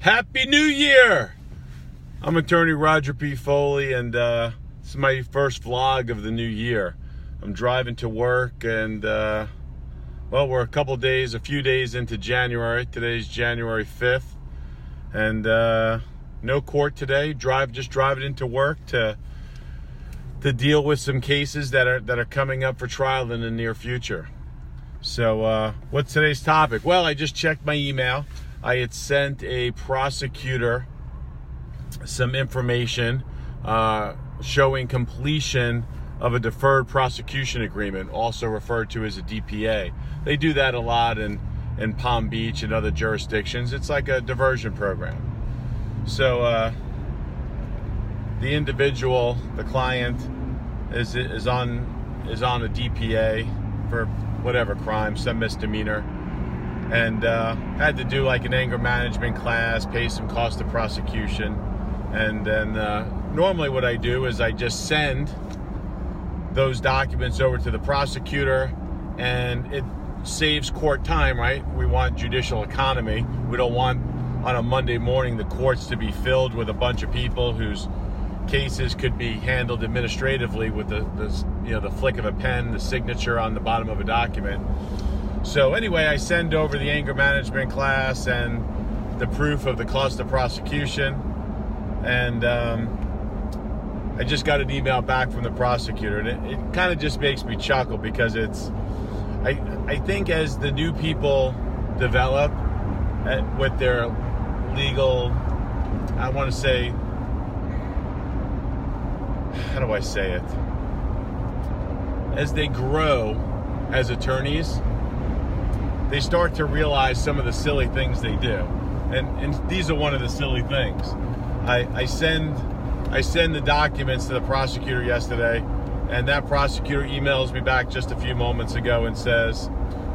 Happy New Year! I'm attorney Roger P. Foley, and this is my first vlog of the new year. I'm driving to work, and well, we're a few days into January. Today's January 5th, and no court today. Just driving into work to deal with some cases that are coming up for trial in the near future. So what's today's topic? Well, I just checked my email. I had sent a prosecutor some information showing completion of a deferred prosecution agreement, also referred to as a DPA. They do that a lot in Palm Beach and other jurisdictions. It's like a diversion program. So the individual, the client, is on a DPA for whatever crime, some misdemeanor, and had to do like an anger management class, pay some cost of prosecution, and then normally what I do is I just send those documents over to the prosecutor, and it saves court time, right? We want judicial economy. We don't want on a Monday morning the courts to be filled with a bunch of people whose cases could be handled administratively with the flick of a pen, the signature on the bottom of a document. So anyway, I send over the anger management class and the proof of the cost of prosecution, and I just got an email back from the prosecutor, and it kind of just makes me chuckle, because I think as the new people develop with their legal, I want to say, how do I say it? As they grow as attorneys, they start to realize some of the silly things they do. And these are one of the silly things. I send the documents to the prosecutor yesterday, and that prosecutor emails me back just a few moments ago and says,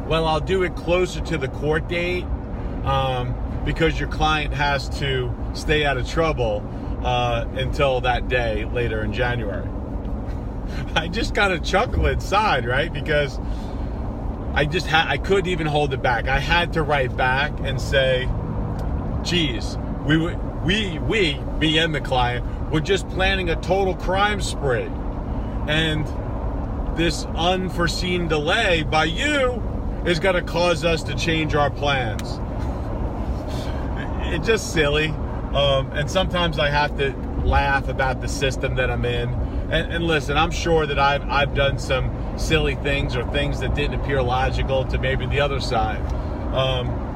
well, I'll do it closer to the court date because your client has to stay out of trouble until that day later in January. I just kind of chuckle inside, right? Because I couldn't even hold it back. I had to write back and say, geez, we, me and the client, were just planning a total crime spree. And this unforeseen delay by you is going to cause us to change our plans. It's just silly. And sometimes I have to laugh about the system that I'm in. And listen, I'm sure that I've done some silly things, or things that didn't appear logical to maybe the other side.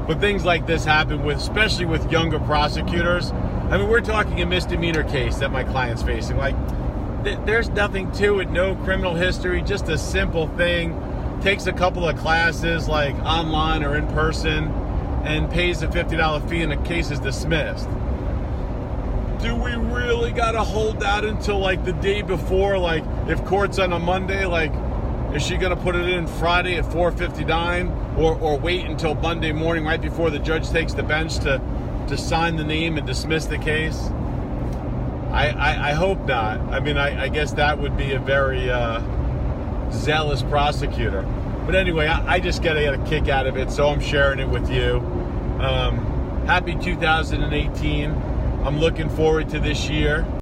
But things like this happen especially with younger prosecutors. I mean, we're talking a misdemeanor case that my client's facing. Like, there's nothing to it, no criminal history, just a simple thing. Takes a couple of classes, like online or in person, and pays a $50 fee, and the case is dismissed. Do we really gotta hold that until like the day before? Like, if court's on a Monday, like, is she gonna put it in Friday at 4:59, or wait until Monday morning right before the judge takes the bench to sign the name and dismiss the case? I hope not. I mean, I guess that would be a very zealous prosecutor. But anyway, I just get a kick out of it, so I'm sharing it with you. Happy 2018. I'm looking forward to this year.